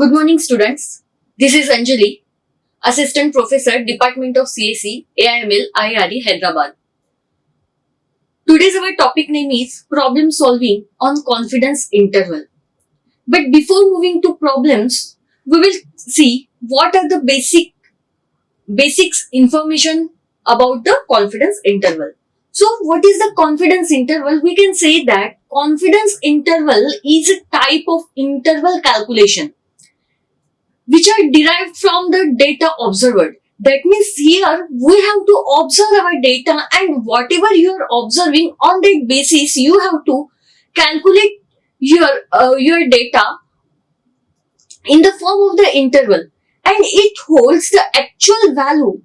Good morning, students. This is Anjali, Assistant Professor, Department of CAC, AIML, IARE, Hyderabad. Today's our topic name is Problem Solving on Confidence Interval. But before moving to problems, we will see what are the basics information about the confidence interval. So, what is the confidence interval? We can say that confidence interval is a type of interval calculation which are derived from the data observed. That means here we have to observe our data, and whatever you are observing, on that basis you have to calculate your data in the form of the interval, and it holds the actual value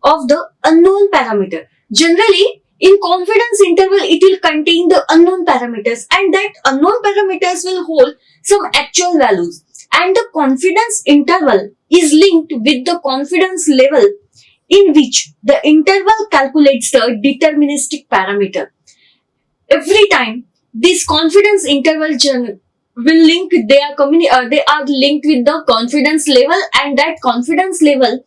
of the unknown parameter. Generally, in confidence interval, it will contain the unknown parameters, and that unknown parameters will hold some actual values. And the confidence interval is linked with the confidence level in which the interval calculates the deterministic parameter. Every time this confidence interval will link, they are linked with the confidence level, and that confidence level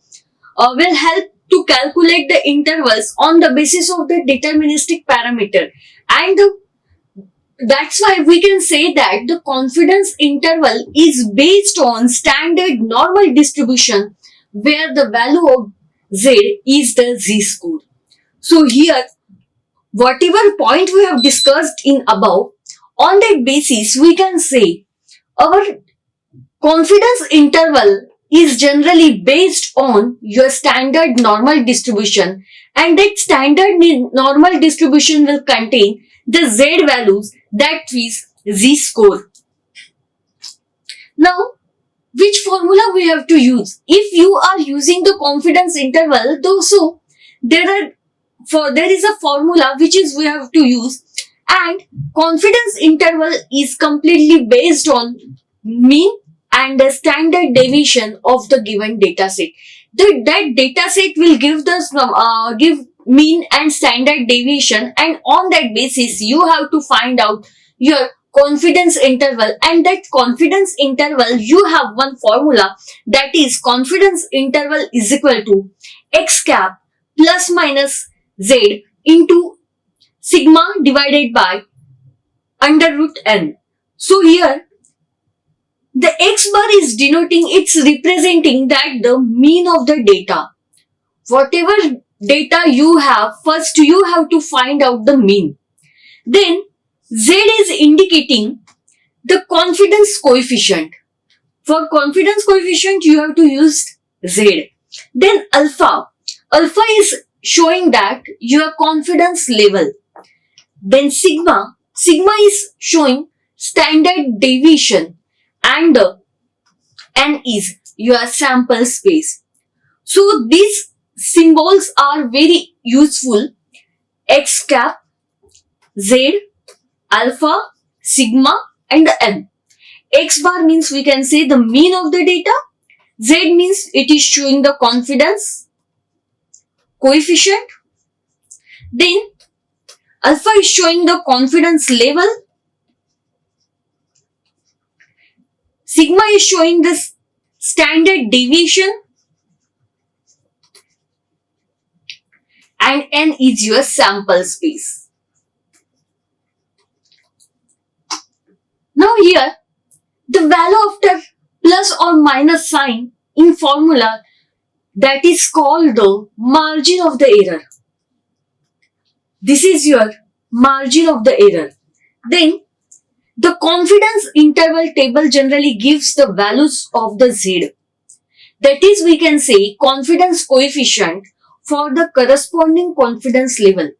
will help to calculate the intervals on the basis of the deterministic parameter. And that's why we can say that the confidence interval is based on standard normal distribution where the value of Z is the Z-score. So here, whatever point we have discussed in above, on that basis we can say our confidence interval is generally based on your standard normal distribution, and that standard normal distribution will contain the Z values, that is Z-score. Now, which formula we have to use? If you are using the confidence interval, so there is a formula which is we have to use, and confidence interval is completely based on mean and the standard deviation of the given data set. That data set will give mean and standard deviation, and on that basis you have to find out your confidence interval. And that confidence interval, you have one formula, that is confidence interval is equal to x cap plus minus z into sigma divided by under root n. So here the x bar is denoting, it's representing that the mean of the data. Whatever data you have, first you have to find out the mean. Then Z is indicating the confidence coefficient. For confidence coefficient, you have to use Z. Then alpha is showing that your confidence level. Then sigma is showing standard deviation, and n is your sample space. So these symbols are very useful: x cap, z, alpha, sigma, and n. X bar means we can say the mean of the data. Z means it is showing the confidence coefficient. Then alpha is showing the confidence level. Sigma is showing the standard deviation, and n is your sample space. Now here, the value after plus or minus sign in formula, that is called the margin of the error. This is your margin of the error. Then the confidence interval table generally gives the values of the Z. That is, we can say confidence coefficient for the corresponding confidence level.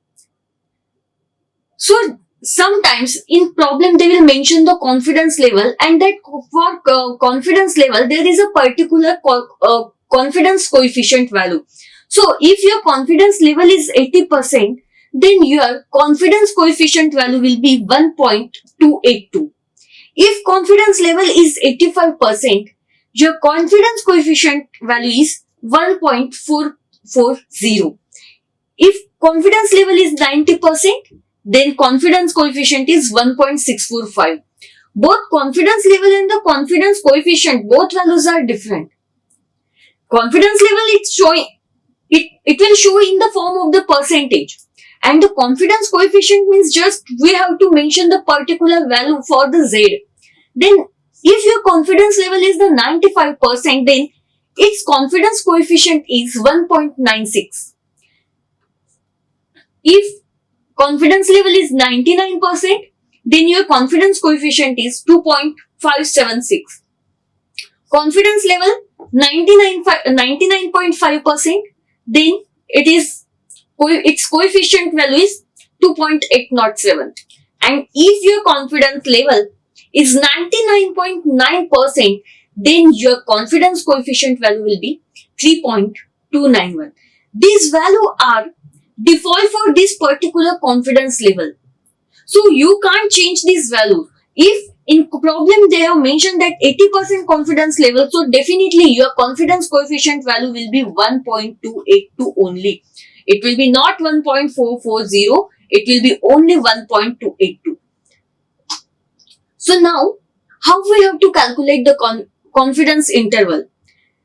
So sometimes in problem they will mention the confidence level, and that for confidence level there is a particular confidence coefficient value. So if your confidence level is 80%, then your confidence coefficient value will be 1.282. If confidence level is 85%, your confidence coefficient value is 1.440. If confidence level is 90%, then confidence coefficient is 1.645. Both confidence level and the confidence coefficient, both values are different. Confidence level, it's showing, it will show in the form of the percentage. And the confidence coefficient means just we have to mention the particular value for the Z. Then if your confidence level is the 95%, then its confidence coefficient is 1.96. If confidence level is 99%, then your confidence coefficient is 2.576. Confidence level 99.5%, then its coefficient value is 2.807. And if your confidence level is 99.9%, then your confidence coefficient value will be 3.291. These values are default for this particular confidence level. So you can't change this value. If in problem they have mentioned that 80% confidence level, so definitely your confidence coefficient value will be 1.282 only. It will be not 1.440, it will be only 1.282. So now, how we have to calculate the confidence interval?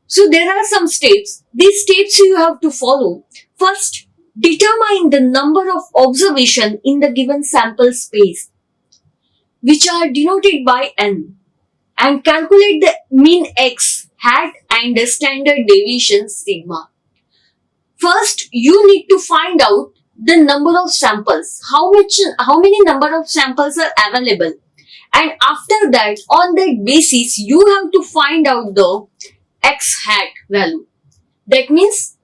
So there are some steps. These steps you have to follow. First, determine the number of observation in the given sample space, which are denoted by n, and calculate the mean x hat and the standard deviation sigma. First, you need to find out the number of samples, how many number of samples are available, and after that, on that basis, you have to find out the x hat value. That means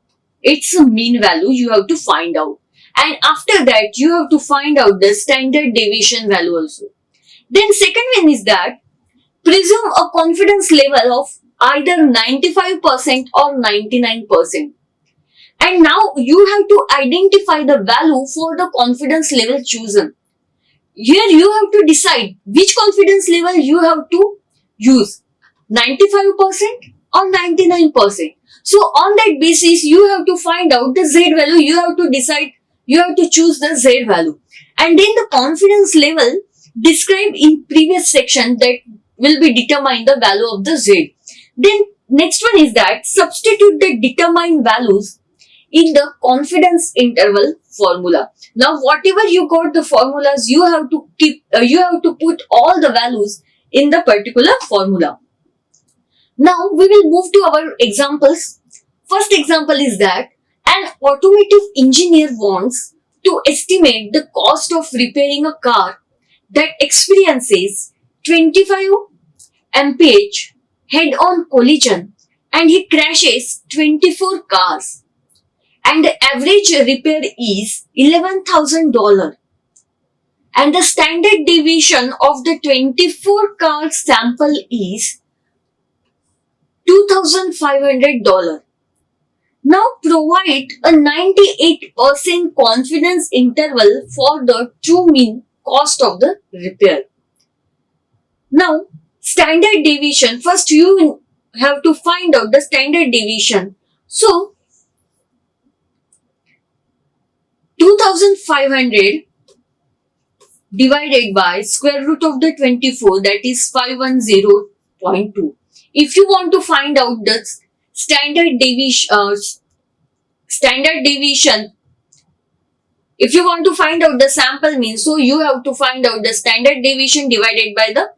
it's a mean value you have to find out, and after that, you have to find out the standard deviation value also. Then second one is that presume a confidence level of either 95% or 99%. And now you have to identify the value for the confidence level chosen. Here you have to decide which confidence level you have to use, 95% or 99%. So on that basis, you have to find out the Z value, you have to decide, you have to choose the Z value. And then the confidence level described in previous section that will be determine the value of the Z. Then next one is that substitute the determined values in the confidence interval formula. Now whatever you got the formulas, you have to put all the values in the particular formula. Now we will move to our examples. First example is that an automotive engineer wants to estimate the cost of repairing a car that experiences 25 mph head-on collision and he crashes 24 cars. And the average repair is $11,000. And the standard deviation of the 24 car sample is $2,500. Now provide a 98% confidence interval for the true mean cost of the repair. Now standard deviation, first you have to find out the standard deviation. So 2,500 divided by square root of the 24, that is 510.2. If you want to find out the standard deviation, if you want to find out the sample mean, so you have to find out the standard deviation divided by the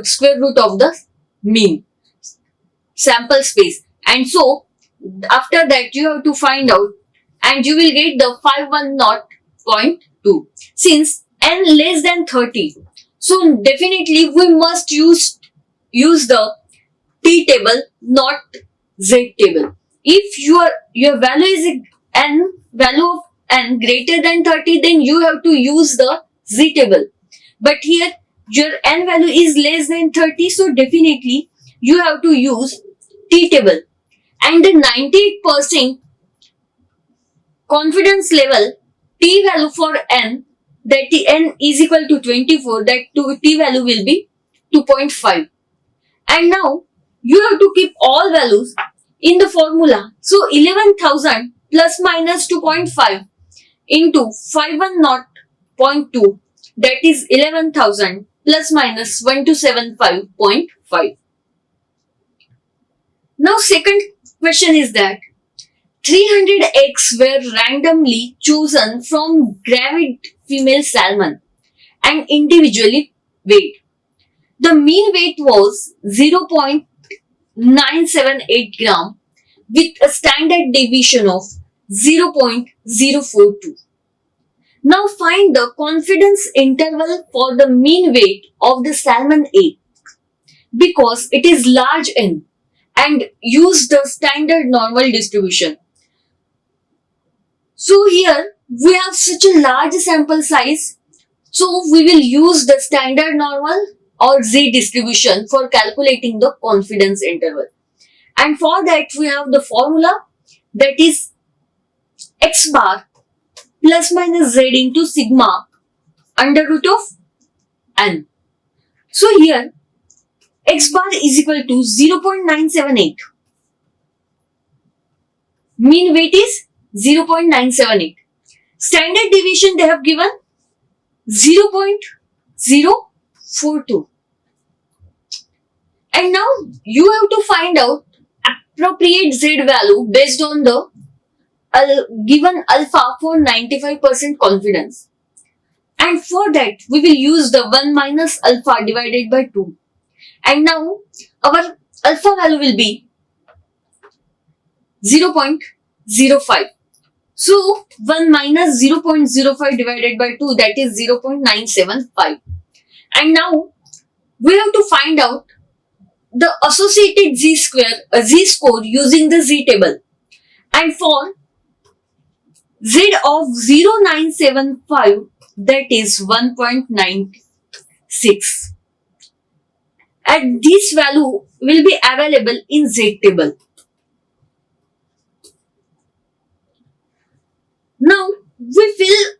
square root of the mean sample space. And so after that you have to find out, and you will get the 510.2. Since n less than 30, so definitely we must use the T table, not Z table. If your value is value of n greater than 30, then you have to use the Z table. But here your n value is less than 30, so definitely you have to use T table. And the 98% confidence level, T value for n, that n is equal to 24, that T value will be 2.5. And now you have to keep all values in the formula. So 11,000 plus minus 2.5 into 510.2, that is 11,000 plus minus 1275.5. Now second question is that 300 eggs were randomly chosen from gravid female salmon and individually weighed. The mean weight was 0.978 gram with a standard deviation of 0.042. Now find the confidence interval for the mean weight of the salmon egg because it is large N and use the standard normal distribution. So here we have such a large sample size, so we will use the standard normal or Z distribution for calculating the confidence interval. And for that we have the formula, that is x bar plus minus z into sigma under root of n. So here x bar is equal to 0.978. Mean weight is 0.978. Standard deviation they have given 0.042. And now you have to find out appropriate Z value based on the given alpha for 95% confidence. And for that we will use the 1 minus alpha divided by 2. And now our alpha value will be 0.05. So 1 minus 0.05 divided by 2, that is 0.975. And now we have to find out the associated z score using the z table. And for z of 0.975, that is 1.96. And this value will be available in z table. Now we fill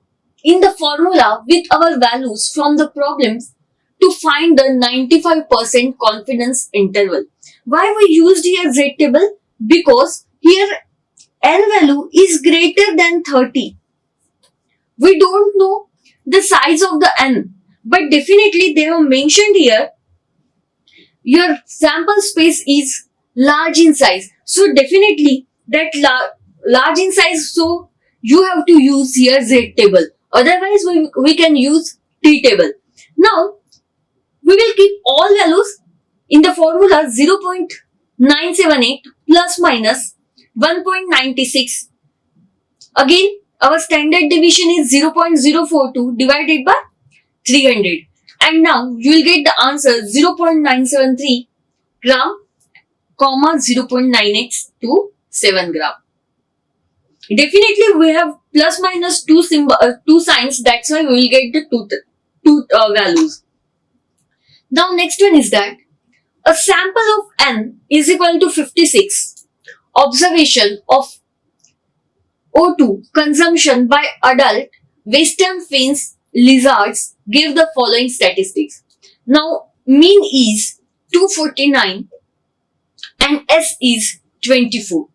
in the formula with our values from the problems to find the 95% confidence interval. Why we used here Z table? Because here N value is greater than 30. We don't know the size of the N, but definitely they have mentioned here your sample space is large in size. So definitely that large in size, so you have to use here Z table. Otherwise we can use T table. Now we will keep all values in the formula 0.978 plus minus 1.96. Again our standard deviation is 0.042 divided by 300. And now you will get the answer 0.973 gram, 0.9x27 gram. Definitely we have plus minus two signs, that's why we will get the two values. Now next one is that a sample of N is equal to 56. Observation of O2 consumption by adult western finch lizards give the following statistics. Now mean is 249 and S is 24.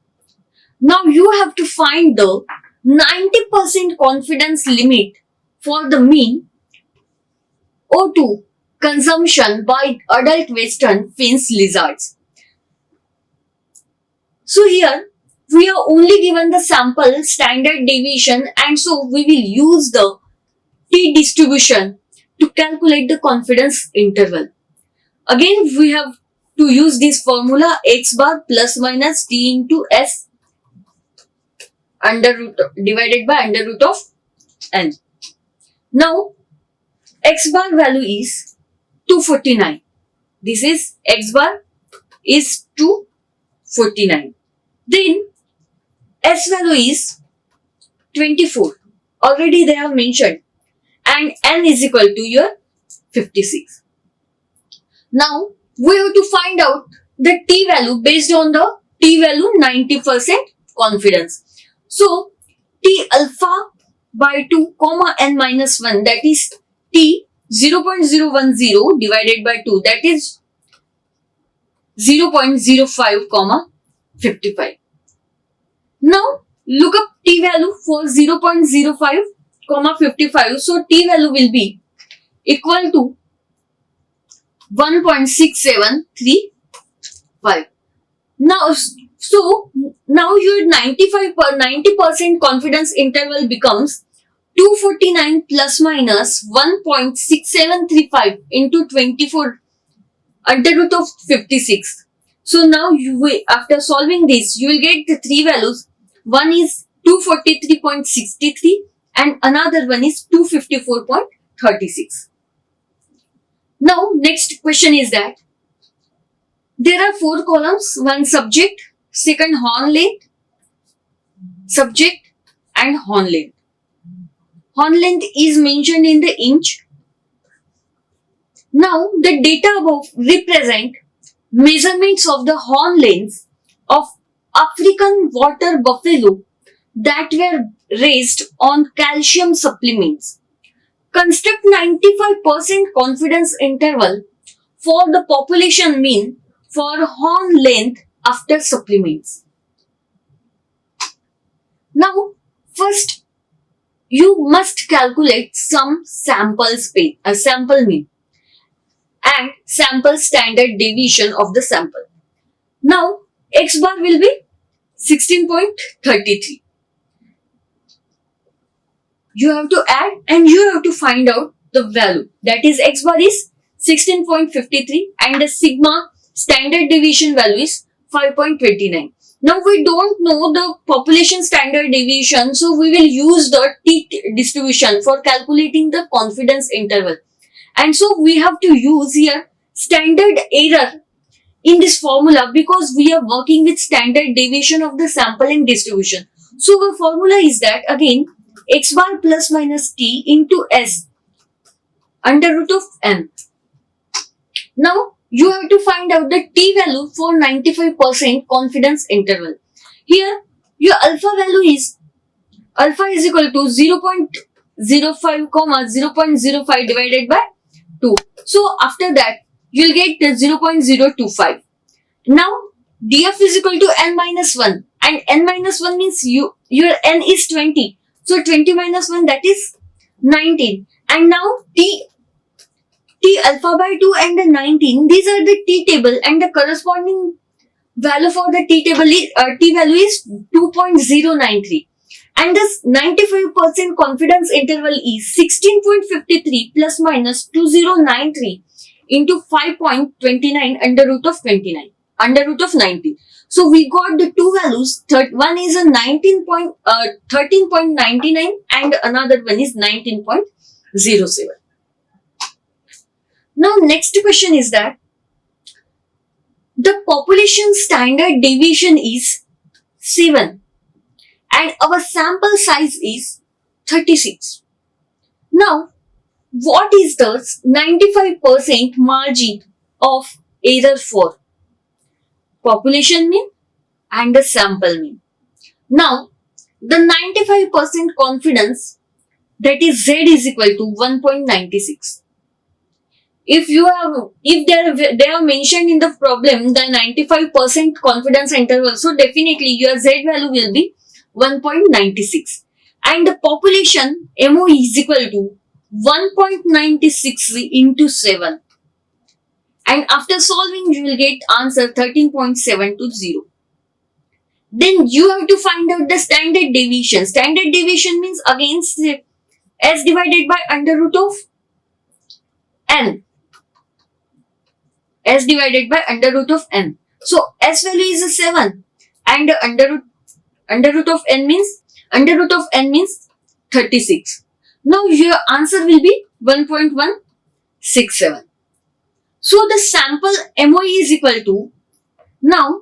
Now you have to find the 90% confidence limit for the mean O2 consumption by adult western finch lizards. So here we are only given the sample standard deviation, and so we will use the T distribution to calculate the confidence interval. Again we have to use this formula x bar plus minus T into S divided by under root of N. Now x bar value is 249. This is x bar is 249. Then S value is 24. Already they have mentioned. And N is equal to your 56. Now we have to find out the T value based on the T value 90% confidence. So T alpha by 2 comma N minus 1, that is T 0.010 divided by 2, that is 0.05 comma 55. Now look up T value for 0.05 comma 55. So T value will be equal to 1.6735. Now, now your 90% confidence interval becomes 249 plus minus 1.6735 into 24 under root of 56. So now after solving this, you will get the three values. One is 243.63 and another one is 254.36. Now next question is that there are four columns, one subject, second horn length, subject and horn length. Horn length is mentioned in the inch. Now the data above represent measurements of the horn lengths of African water buffalo that were raised on calcium supplements. Construct 95% confidence interval for the population mean for horn length after supplements. Now, first you must calculate some sample mean and sample standard deviation of the sample. Now, x bar will be 16.33. You have to add and you have to find out the value. That is, x bar is 16.53 and the sigma standard deviation value is 5.29. Now we don't know the population standard deviation, so we will use the t distribution for calculating the confidence interval. And so we have to use here standard error in this formula because we are working with standard deviation of the sampling distribution. So the formula is that again x bar plus minus t into s under root of n. Now you have to find out the t value for 95% confidence interval. Here your alpha value is equal to 0.05 comma 0.05 divided by 2. So after that you will get 0.025. Now df is equal to n minus 1 and n minus 1 means your n is 20. So 20 minus 1 that is 19. And now t alpha by 2 and the 19, these are the t table and the corresponding value for the t table is, t value is 2.093 and this 95% confidence interval is 16.53 plus minus 2093 into 5.29 under root of 90. So we got the two values. One is a 13.99 and another one is 19.07. Now next question is that the population standard deviation is 7 and our sample size is 36. Now what is the 95% margin of error for? Population mean and the sample mean. Now the 95% confidence, that is z is equal to 1.96. If they are mentioned in the problem the 95% confidence interval, so definitely your z value will be 1.96 and the population MO is equal to 1.96 into 7 and after solving you will get answer 13.720. Then you have to find out the standard deviation. Standard deviation means again s divided by under root of n. S divided by under root of n. So s value is a 7 and under root of n means 36. Now your answer will be 1.167. So the sample MOE is equal to now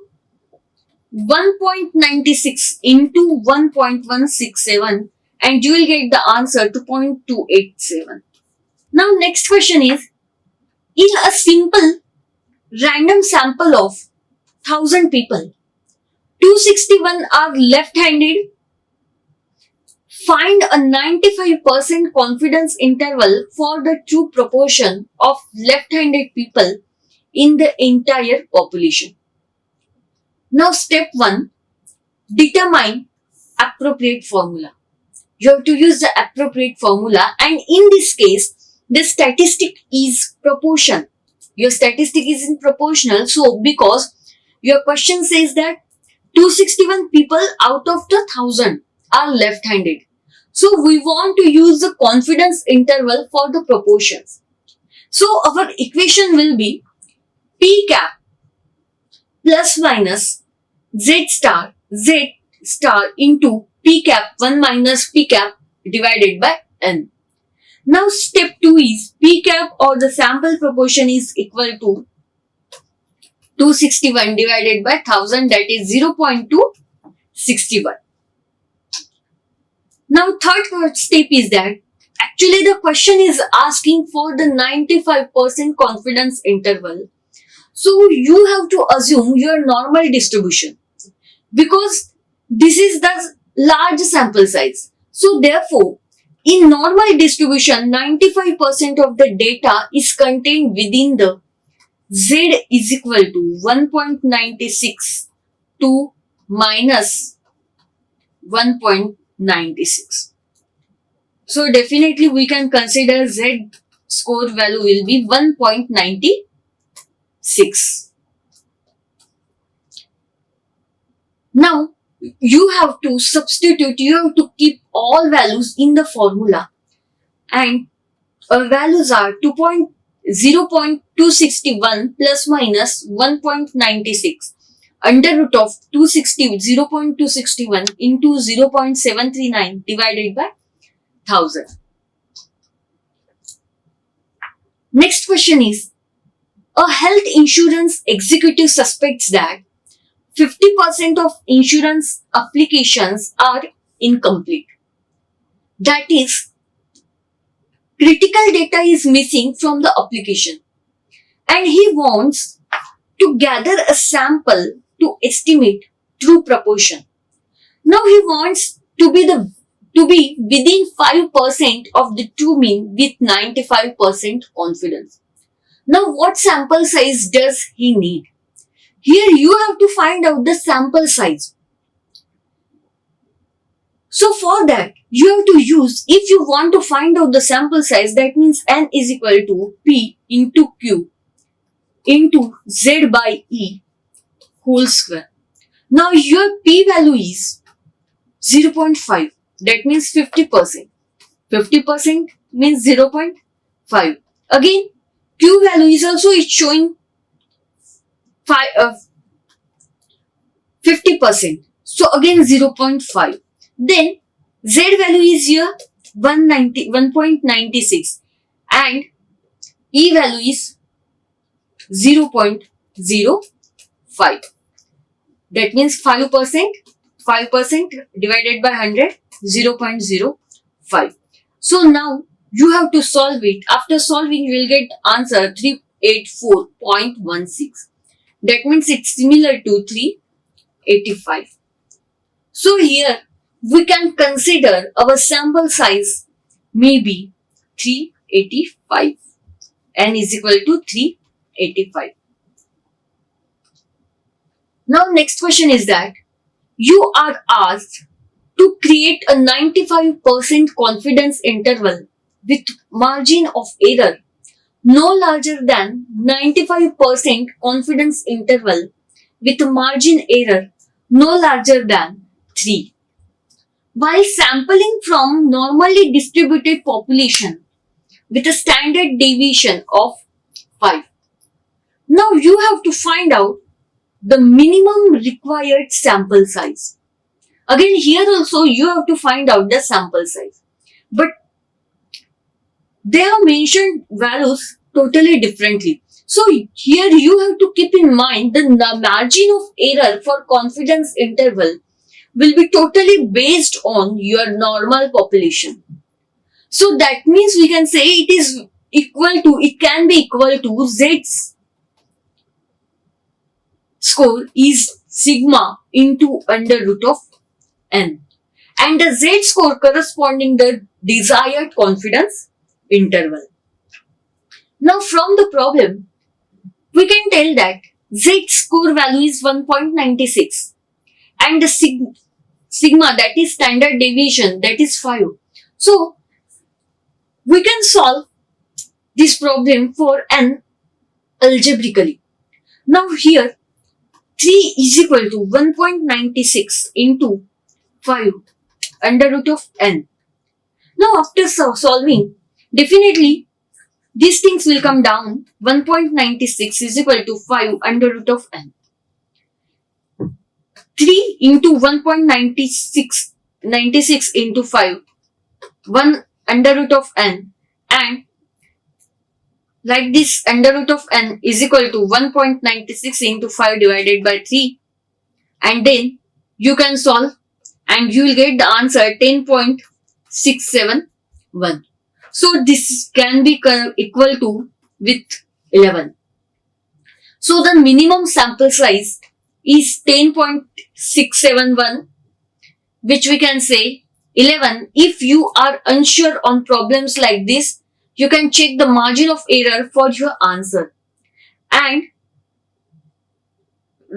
1.96 into 1.167 and you will get the answer to 0.287. Now next question is, in a simple random sample of 1000 people, 261 are left-handed. Find a 95% confidence interval for the true proportion of left-handed people in the entire population. Now step 1, determine appropriate formula. You have to use the appropriate formula and in this case, the statistic is proportion. Your statistic is in proportional. So because your question says that 261 people out of the 1000 are left-handed. So we want to use the confidence interval for the proportions. So our equation will be P cap plus minus Z star into P cap 1 minus P cap divided by N. Now step 2 is P cap or the sample proportion is equal to 261 divided by 1000, that is 0.261. Now third step is that actually the question is asking for the 95% confidence interval. So you have to assume your normal distribution because this is the large sample size. So therefore, in normal distribution, 95% of the data is contained within the Z is equal to 1.96 to minus 1.96. So definitely we can consider Z score value will be 1.96. Now you have to substitute, you have to keep all values in the formula, and values are 0.261 plus minus 1.96 under root of 0.261 into 0.739 divided by 1000. Next question is, a health insurance executive suspects that 50% of insurance applications are incomplete. That is, critical data is missing from the application and he wants to gather a sample to estimate true proportion. Now he wants to be within 5% of the true mean with 95% confidence. Now what sample size does he need? Here you have to find out the sample size. So for that, you have to use, if you want to find out the sample size, that means N is equal to P into Q into Z by E whole square. Now your P value is 0.5. That means 50%. 50% means 0.5. Again, Q value is also showing 50%. So again 0.5. Then Z value is here 1.96 and E value is 0.05. That means 5%. 5% divided by 100, 0.05. So now you have to solve it. After solving, you will get answer 384.16. That means it's similar to 385. So here we can consider our sample size may be 385. N is equal to 385. Now next question is that you are asked to create a 95% confidence interval with margin of error no larger than 95% confidence interval with margin error no larger than 3. While sampling from normally distributed population with a standard deviation of 5. Now you have to find out the minimum required sample size. Again, here also you have to find out the sample size. But they have mentioned values totally differently. So here you have to keep in mind the margin of error for confidence interval will be totally based on your normal population. So that means we can say it can be equal to Z's score is sigma into under root of N. And the Z score corresponding the desired confidence interval. Now from the problem, we can tell that Z score value is 1.96 and the sigma, that is standard deviation, that is 5. So we can solve this problem for N algebraically. Now here 3 is equal to 1.96 into 5 under root of n. Now after solving, definitely these things will come down. 1.96 is equal to 5 under root of n. 3 into 1.96 into 5, 1 under root of n, and like this under root of n is equal to 1.96 into 5 divided by 3, and then you can solve and you will get the answer 10.671. So this can be equal to with 11. So the minimum sample size is 10.671, which we can say 11. If you are unsure on problems like this, you can check the margin of error for your answer, and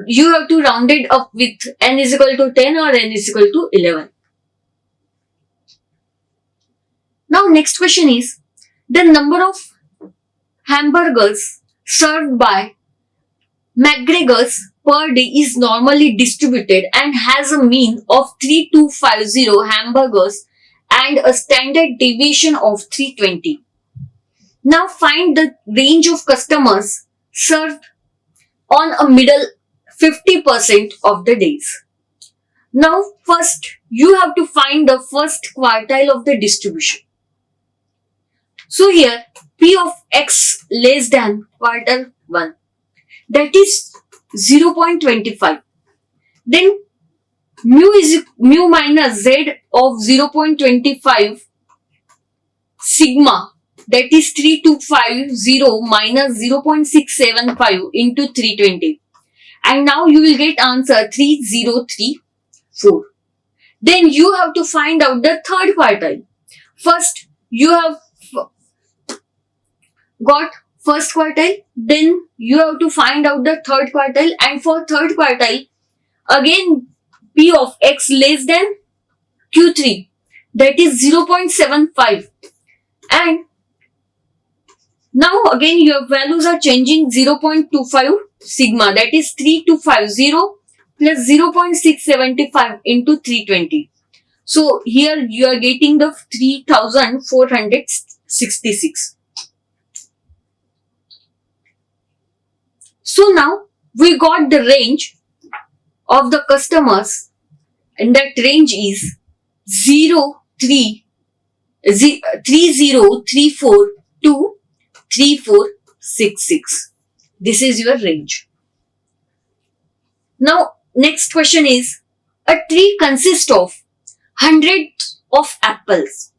you have to round it up with n is equal to 10 or n is equal to 11. Now next question is, the number of hamburgers served by McGregor's per day is normally distributed and has a mean of 3250 hamburgers and a standard deviation of 320. Now find the range of customers served on a middle 50% of the days. Now first you have to find the first quartile of the distribution. So here P of x less than quartile 1, that is 0.25. Then mu minus z of 0.25 sigma, that is 3250 minus 0.675 into 320. And now you will get answer 3034. Then you have to find out the third quartile. First you have got first quartile, then you have to find out the third quartile, and for third quartile again P of x less than Q3, that is 0.75, and now again your values are changing. 0.25 sigma, that is 3250 plus 0.675 into 320. So here you are getting the 3466. So now we got the range of the customers, and that range is 3034 to 3466. This is your range. Now next question is, a tree consists of 100 of apples.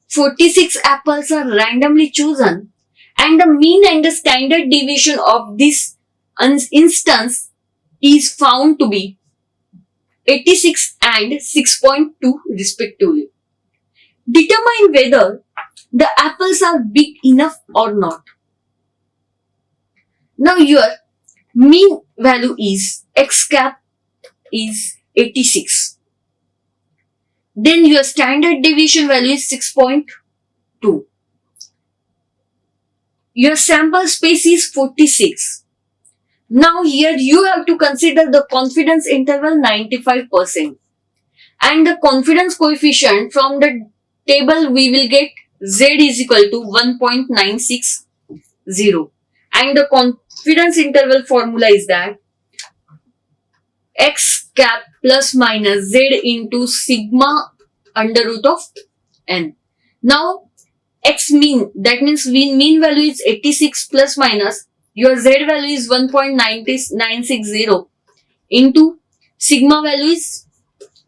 46 apples are randomly chosen, and the mean and the standard deviation of this instance is found to be 86 and 6.2 respectively. Determine whether the apples are big enough or not. Now your mean value is x cap is 86. Then your standard deviation value is 6.2. Your sample space is 46. Now here you have to consider the confidence interval 95%. And the confidence coefficient from the table we will get z is equal to 1.960. And the confidence interval formula is that x cap plus minus z into sigma under root of n. Now x mean, that means mean value is 86 plus minus your z value is 1.960 into sigma value is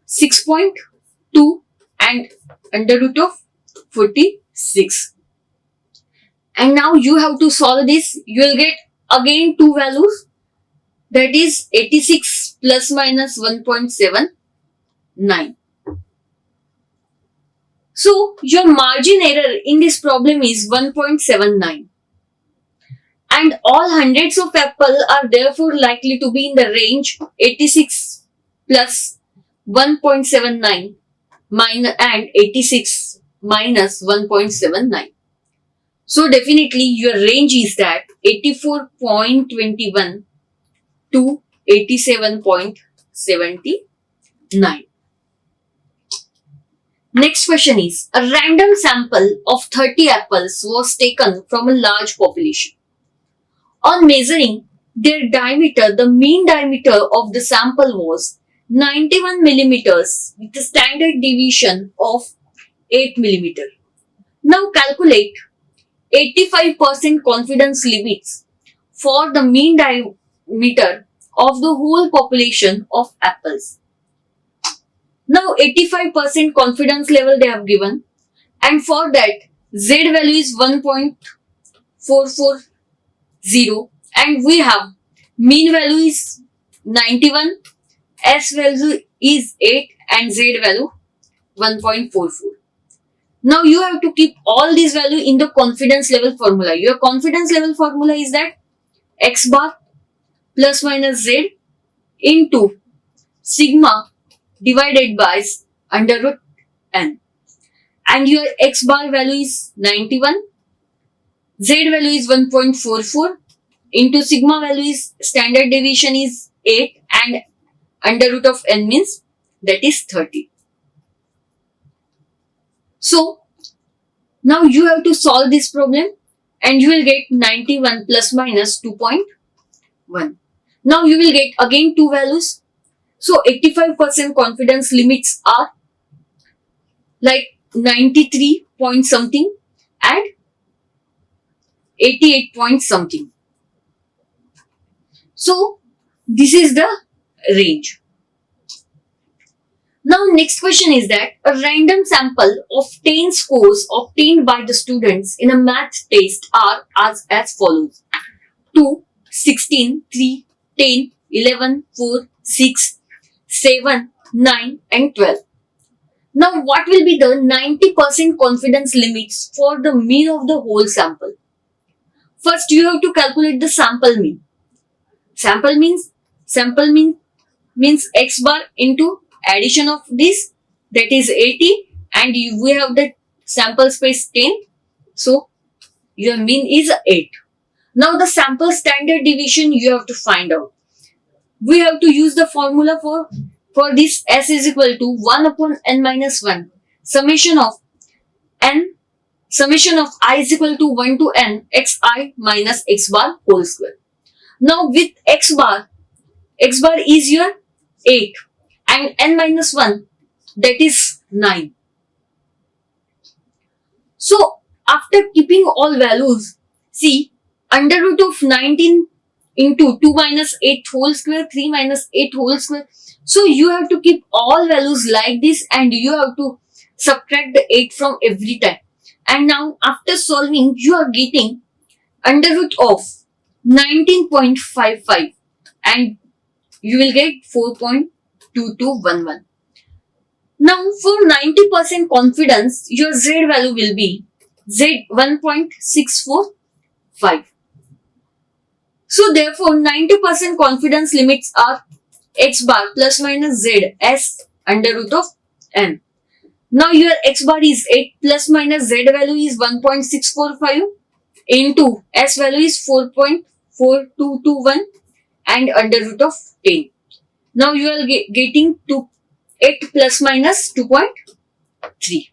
6.2 and under root of 46. And now you have to solve this. You will get again two values, that is 86 plus minus 1.79. So your margin error in this problem is 1.79. And all hundreds of apple are therefore likely to be in the range 86 plus 1.79 and 86 minus 1.79. So definitely your range is that 84.21 to 87.79. Next question is, a random sample of 30 apples was taken from a large population. On measuring their diameter, the mean diameter of the sample was 91 millimeters with a standard deviation of 8 millimeter. Now calculate 85% confidence limits for the mean diameter of the whole population of apples. Now 85% confidence level they have given, and for that Z value is 1.440 and we have mean value is 91, S value is 8 and Z value 1.44. Now you have to keep all these value in the confidence level formula. Your confidence level formula is that X bar plus minus Z into sigma divided by under root n. And your X bar value is 91, Z value is 1.44 into sigma value is standard deviation is 8 and under root of n means that is 30. So now you have to solve this problem and you will get 91 plus minus 2.1. Now you will get again two values. So 85% confidence limits are like 93 point something and 88 point something. So this is the range. Now next question is that a random sample of 10 scores obtained by the students in a math test are as follows: 2, 16, 3, 10, 11, 4, 6, 7, 9 and 12. Now what will be the 90% confidence limits for the mean of the whole sample? First you have to calculate the sample mean. Sample means X bar into addition of this, that is 80, and we have the sample space 10, so your mean is 8. Now the sample standard deviation you have to find out. We have to use the formula for this. S is equal to 1 upon n minus 1 summation of I is equal to 1 to n xi minus x bar whole square. Now with x bar is your 8 and n minus 1 that is 9. So after keeping all values, see, under root of 19 into 2 minus 8 whole square, 3 minus 8 whole square. So you have to keep all values like this and you have to subtract the 8 from every time. And now after solving you are getting under root of 19.55 and you will get 4.2211. Now for 90% confidence your Z value will be Z 1.645. So therefore 90% confidence limits are X bar plus minus Z S under root of n. Now your X bar is 8 plus minus Z value is 1.645 into S value is 4.4221 and under root of 10. Now you are getting to 8 plus minus 2.3.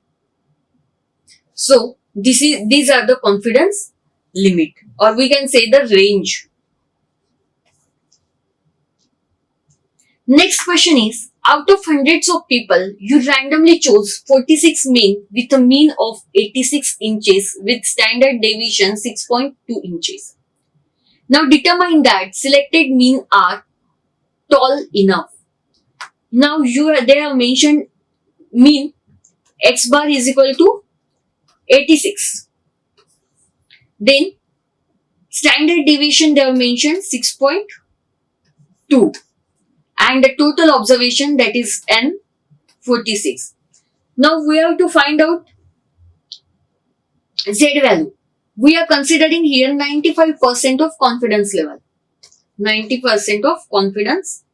So these are the confidence limit, or we can say the range. Next question is, out of hundreds of people, you randomly chose 46 men with a mean of 86 inches with standard deviation 6.2 inches. Now determine that selected mean are tall enough. Now they have mentioned mean X bar is equal to 86. Then standard deviation they have mentioned 6.2 and the total observation that is n 46. Now we have to find out Z value. We are considering here 95% of confidence level. 90% of confidence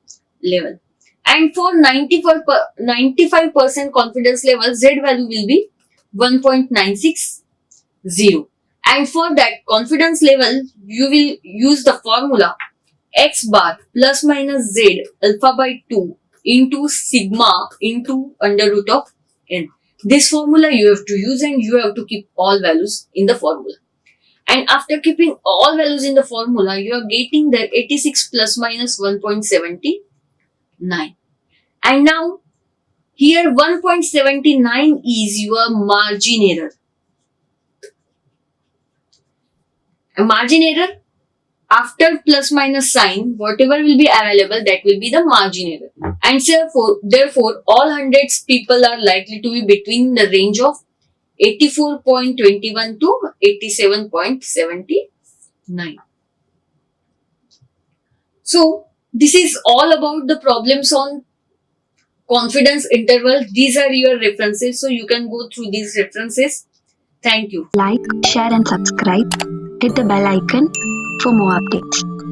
level. And for 95% confidence level, Z value will be 1.960. And for that confidence level, you will use the formula x bar plus minus z alpha by 2 into sigma into under root of n. This formula you have to use and you have to keep all values in the formula. And after keeping all values in the formula, you are getting that 86 plus minus 1.79. And now here 1.79 is your margin error. A margin error, after plus minus sign, whatever will be available, that will be the margin error. And therefore, all hundreds people are likely to be between the range of 84.21 to 87.79. So, this is all about the problems on confidence interval. These are your references, so you can go through these references. Thank you. Like, share and subscribe. Hit the bell icon for more updates.